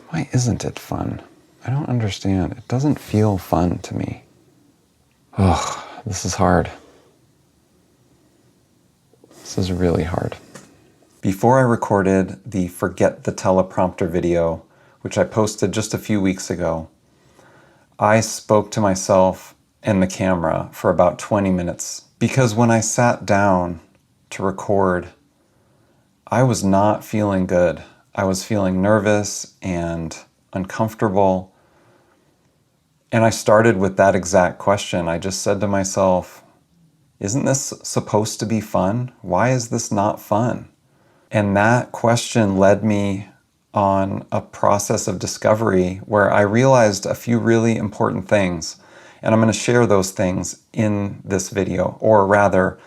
Why isn't it fun? I don't understand. It doesn't feel fun to me. Oh, this is hard. This is really hard. Before I recorded the Forget the Teleprompter video, which I posted just a few weeks ago, I spoke to myself and the camera for about 20 minutes because when I sat down to record, I was not feeling good. I was feeling nervous and uncomfortable. And I started with that exact question. I just said to myself, isn't this supposed to be fun? Why is this not fun? And that question led me on a process of discovery where I realized a few really important things. And I'm going to share those things in this video, or rather,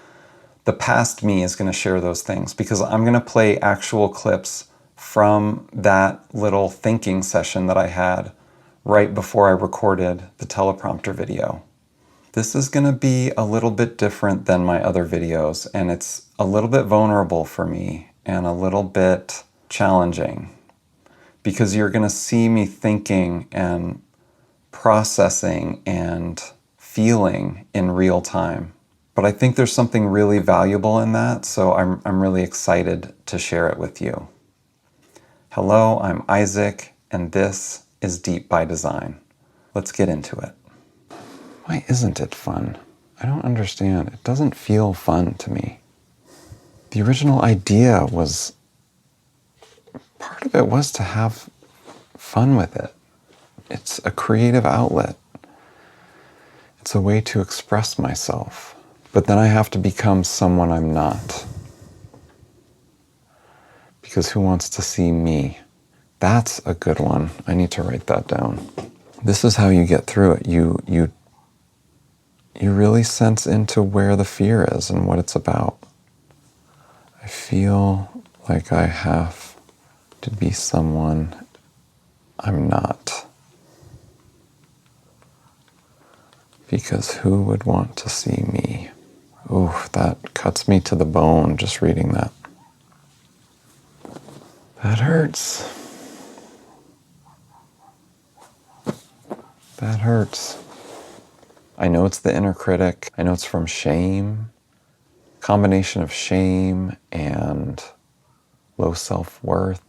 the past me is going to share those things because I'm going to play actual clips from that little thinking session that I had right before I recorded the teleprompter video. This is going to be a little bit different than my other videos, and it's a little bit vulnerable for me and a little bit challenging because you're going to see me thinking and processing and feeling in real time. But I think there's something really valuable in that, so I'm really excited to share it with you. Hello, I'm Isaac, and this is Deep by Design. Let's get into it. Why isn't it fun? I don't understand. It doesn't feel fun to me. The original idea was, part of it was to have fun with it. It's a creative outlet. It's a way to express myself. But then I have to become someone I'm not. Because who wants to see me? That's a good one. I need to write that down. This is how you get through it. You really sense into where the fear is and what it's about. I feel like I have to be someone I'm not. Because who would want to see me? Ooh, that cuts me to the bone just reading that. That hurts. That hurts. I know it's the inner critic. I know it's from shame. Combination of shame and low self-worth.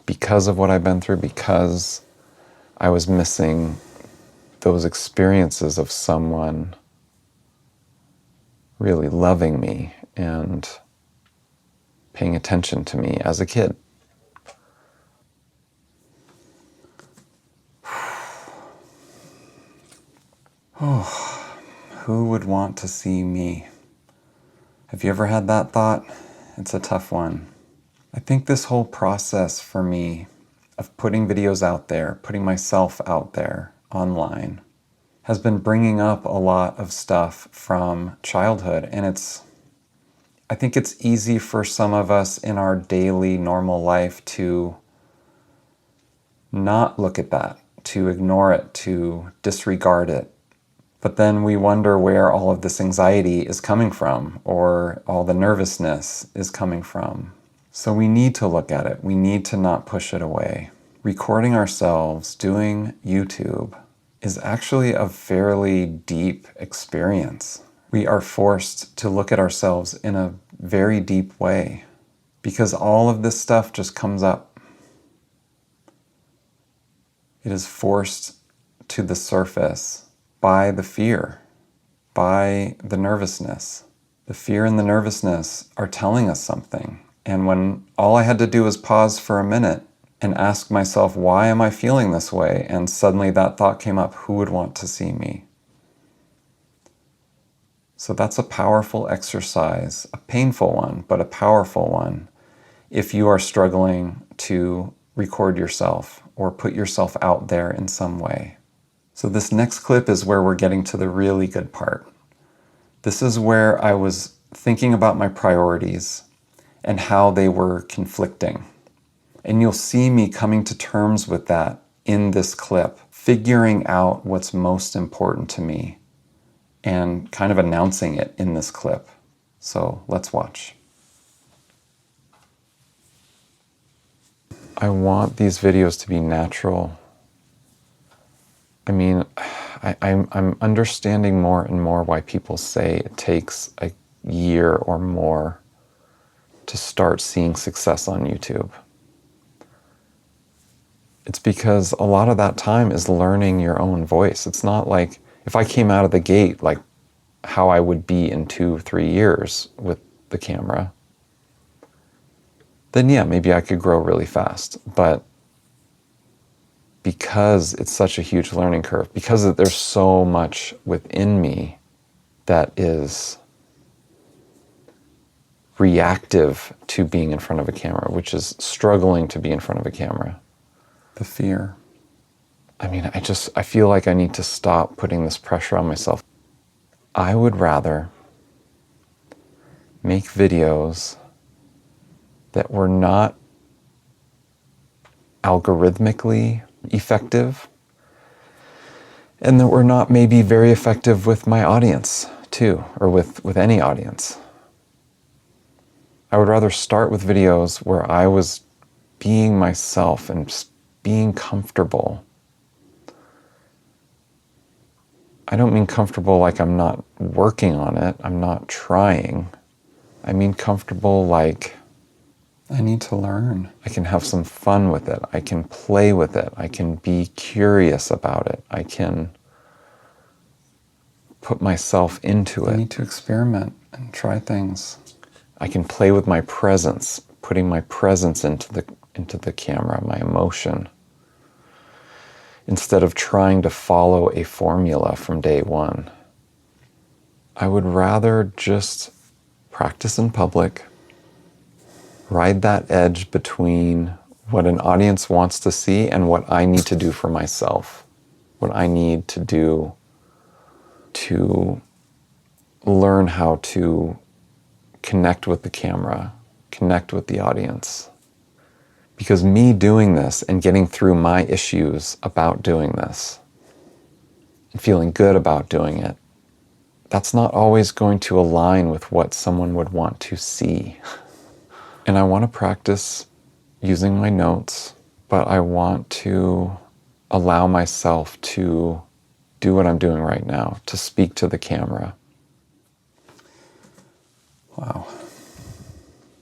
Because of what I've been through, because I was missing those experiences of someone really loving me and paying attention to me as a kid. Oh, who would want to see me? Have you ever had that thought? It's a tough one. I think this whole process for me of putting videos out there, putting myself out there online, has been bringing up a lot of stuff from childhood. And I think it's easy for some of us in our daily normal life to not look at that, to ignore it, to disregard it. But then we wonder where all of this anxiety is coming from, or all the nervousness is coming from. So we need to look at it. We need to not push it away. Recording ourselves, doing YouTube, is actually a fairly deep experience. We are forced to look at ourselves in a very deep way because all of this stuff just comes up. It is forced to the surface by the fear, by the nervousness. The fear and the nervousness are telling us something. And when all I had to do was pause for a minute and ask myself, why am I feeling this way? And suddenly that thought came up, who would want to see me? So that's a powerful exercise, a painful one, but a powerful one, if you are struggling to record yourself or put yourself out there in some way. So this next clip is where we're getting to the really good part. This is where I was thinking about my priorities and how they were conflicting. And you'll see me coming to terms with that in this clip, figuring out what's most important to me and kind of announcing it in this clip. So let's watch. I want these videos to be natural. I mean, I'm understanding more and more why people say it takes a year or more to start seeing success on YouTube. It's because a lot of that time is learning your own voice. It's not like if I came out of the gate like how I would be in 2-3 years with the camera, then yeah, maybe I could grow really fast. But because it's such a huge learning curve, because there's so much within me that is reactive to being in front of a camera, which is struggling to be in front of a camera. The fear. I mean, I feel like I need to stop putting this pressure on myself. I would rather make videos that were not algorithmically effective and that were not maybe very effective with my audience too, or with any audience. I would rather start with videos where I was being myself and just being comfortable. I don't mean comfortable like I'm not working on it, I'm not trying. I mean comfortable like I need to learn. I can have some fun with it. I can play with it. I can be curious about it. I can put myself into it. I need to experiment and try things. I can play with my presence, putting my presence into the camera, my emotion, instead of trying to follow a formula from day one. I would rather just practice in public, ride that edge between what an audience wants to see and what I need to do for myself, what I need to do to learn how to connect with the camera, connect with the audience. Because me doing this and getting through my issues about doing this and feeling good about doing it, that's not always going to align with what someone would want to see. And I want to practice using my notes, but I want to allow myself to do what I'm doing right now, to speak to the camera. Wow.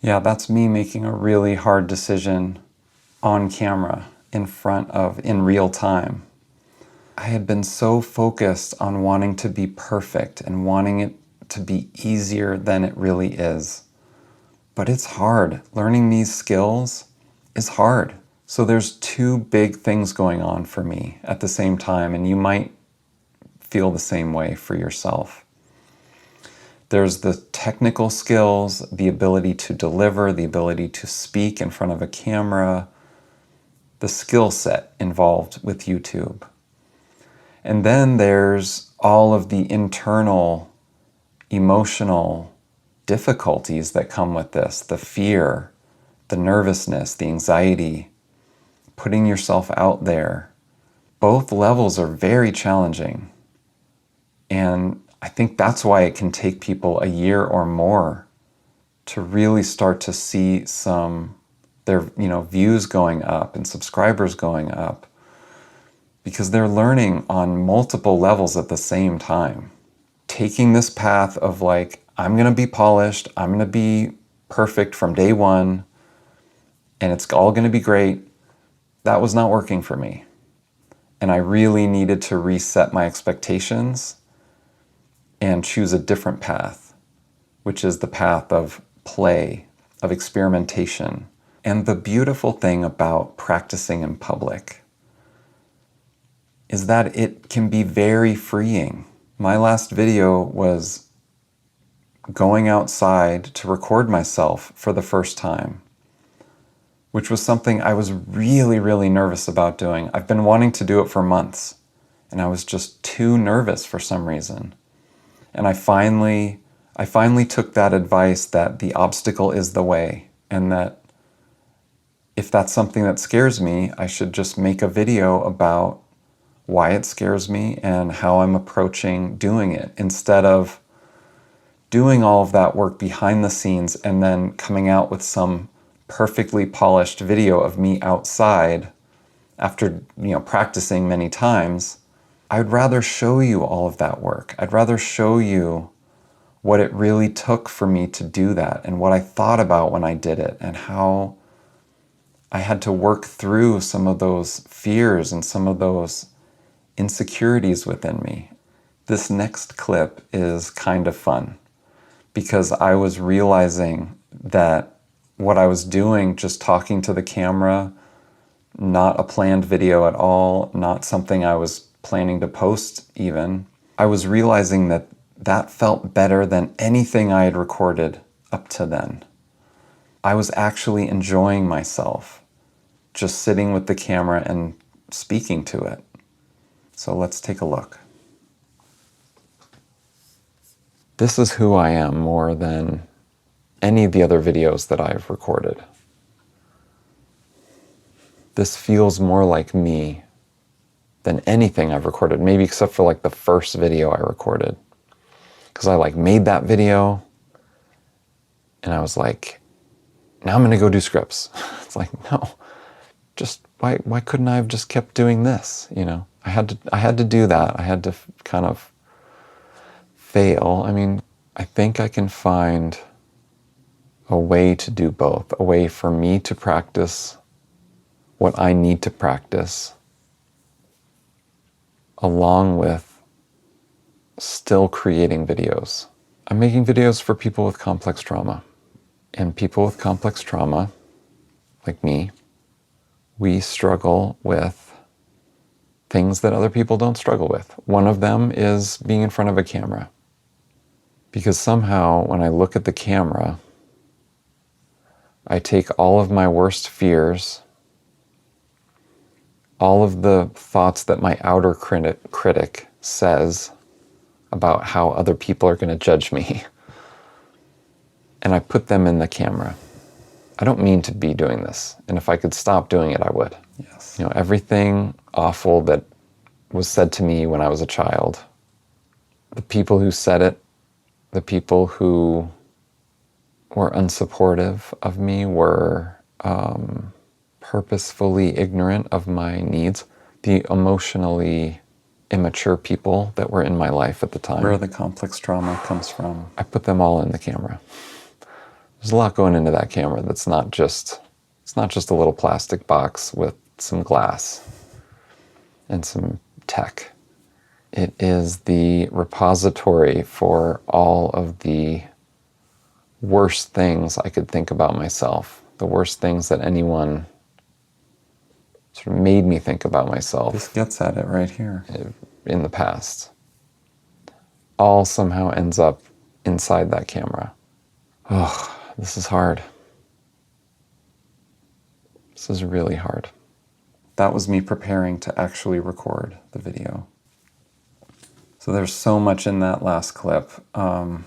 Yeah, that's me making a really hard decision on camera, in real time. I had been so focused on wanting to be perfect and wanting it to be easier than it really is. But it's hard. Learning these skills is hard. So there's two big things going on for me at the same time, and you might feel the same way for yourself. There's the technical skills, the ability to deliver, the ability to speak in front of a camera, the skill set involved with YouTube. And then there's all of the internal, emotional difficulties that come with this, the fear, the nervousness, the anxiety, putting yourself out there. Both levels are very challenging. And I think that's why it can take people a year or more to really start to see their views going up and subscribers going up, because they're learning on multiple levels at the same time. Taking this path of like, I'm going to be polished, I'm going to be perfect from day one, and it's all going to be great, that was not working for me. And I really needed to reset my expectations and choose a different path, which is the path of play, of experimentation. And the beautiful thing about practicing in public is that it can be very freeing. My last video was going outside to record myself for the first time, which was something I was really, really nervous about doing. I've been wanting to do it for months, and I was just too nervous for some reason. And I finally took that advice that the obstacle is the way, and that if that's something that scares me, I should just make a video about why it scares me and how I'm approaching doing it, instead of doing all of that work behind the scenes and then coming out with some perfectly polished video of me outside after, practicing many times, I'd rather show you all of that work. I'd rather show you what it really took for me to do that and what I thought about when I did it and how I had to work through some of those fears and some of those insecurities within me. This next clip is kind of fun because I was realizing that what I was doing, just talking to the camera, not a planned video at all, not something I was planning to post even, I was realizing that that felt better than anything I had recorded up to then. I was actually enjoying myself, just sitting with the camera and speaking to it. So let's take a look. This is who I am more than any of the other videos that I've recorded. This feels more like me than anything I've recorded, maybe except for like the first video I recorded. Because I made that video and I was like, now I'm gonna go do scripts. It's like, no, just why couldn't I have just kept doing this? I had to do that. I had to kind of fail. I mean, I think I can find a way to do both, a way for me to practice what I need to practice, along with still creating videos. I'm making videos for people with complex trauma. And people with complex trauma, like me, we struggle with things that other people don't struggle with. One of them is being in front of a camera. Because somehow when I look at the camera, I take all of my worst fears, all of the thoughts that my outer critic says about how other people are going to judge me, and I put them in the camera. I don't mean to be doing this, and if I could stop doing it, I would. Yes. Everything awful that was said to me when I was a child, the people who said it, the people who were unsupportive of me, were purposefully ignorant of my needs, the emotionally immature people that were in my life at the time. Where the complex trauma comes from. I put them all in the camera. There's a lot going into that camera that's not just, it's not just a little plastic box with some glass and some tech. It is the repository for all of the worst things I could think about myself, the worst things that anyone sort of made me think about myself. This gets at it right here. In the past. All somehow ends up inside that camera. Oh, this is hard. This is really hard. That was me preparing to actually record the video. So there's so much in that last clip. The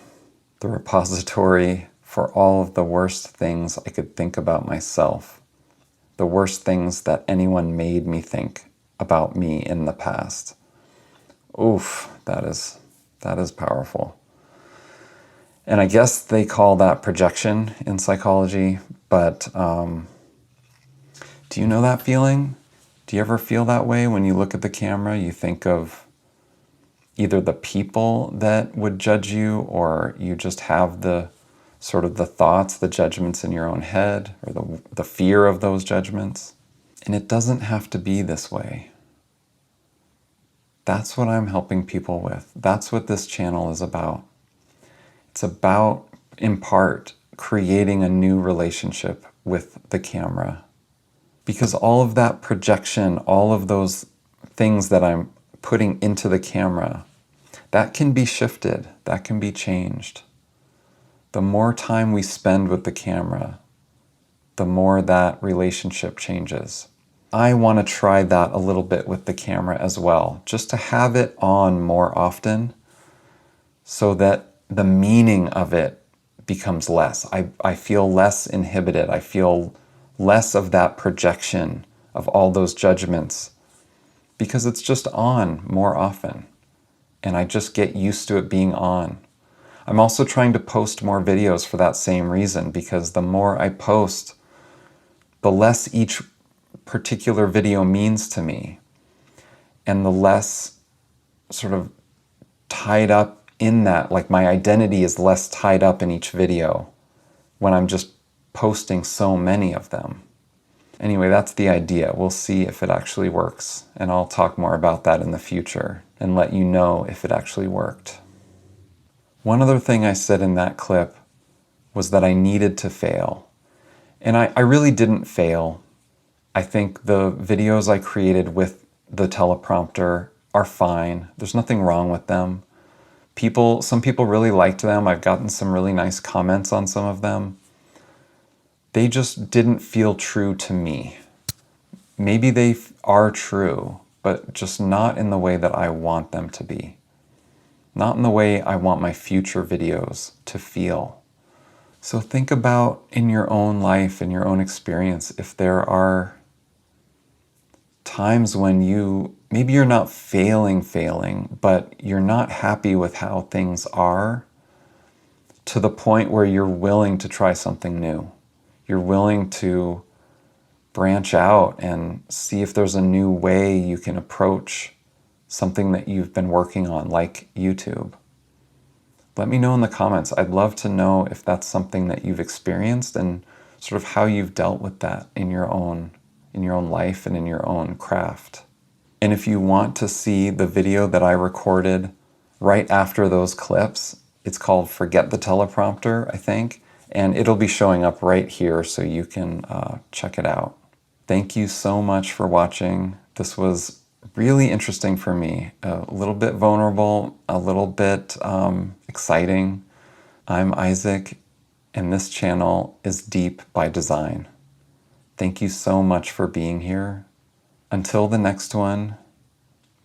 repository for all of the worst things I could think about myself. The worst things that anyone made me think about me in the past. Oof, that is powerful. And I guess they call that projection in psychology, but do you know that feeling? Do you ever feel that way when you look at the camera? You think of either the people that would judge you, or you just have the sort of the thoughts, the judgments in your own head, or the fear of those judgments. And it doesn't have to be this way. That's what I'm helping people with. That's what this channel is about. It's about, in part, creating a new relationship with the camera. Because all of that projection, all of those things that I'm putting into the camera, that can be shifted, that can be changed. The more time we spend with the camera, the more that relationship changes. I want to try that a little bit with the camera as well, just to have it on more often so that the meaning of it becomes less. I feel less inhibited. I feel less of that projection of all those judgments because it's just on more often. And I just get used to it being on. I'm also trying to post more videos for that same reason, because the more I post, the less each particular video means to me, and the less sort of tied up in that, like my identity is less tied up in each video when I'm just posting so many of them. Anyway, that's the idea. We'll see if it actually works, and I'll talk more about that in the future and let you know if it actually worked. One other thing I said in that clip was that I needed to fail. And I really didn't fail. I think the videos I created with the teleprompter are fine. There's nothing wrong with them. Some people really liked them. I've gotten some really nice comments on some of them. They just didn't feel true to me. Maybe they are true, but just not in the way that I want them to be. Not in the way I want my future videos to feel. So think about in your own life, in your own experience, if there are times when maybe you're not failing, but you're not happy with how things are, to the point where you're willing to try something new. You're willing to branch out and see if there's a new way you can approach something that you've been working on, like YouTube. Let me know in the comments. I'd love to know if that's something that you've experienced and sort of how you've dealt with that in your own life and in your own craft. And if you want to see the video that I recorded right after those clips, it's called Forget the Teleprompter, I think, and it'll be showing up right here so you can check it out. Thank you so much for watching. This was really interesting for me, a little bit vulnerable, a little bit exciting. I'm Isaac, and this channel is Deep by Design. Thank you so much for being here. Until the next one,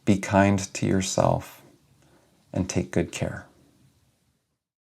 be kind to yourself and take good care.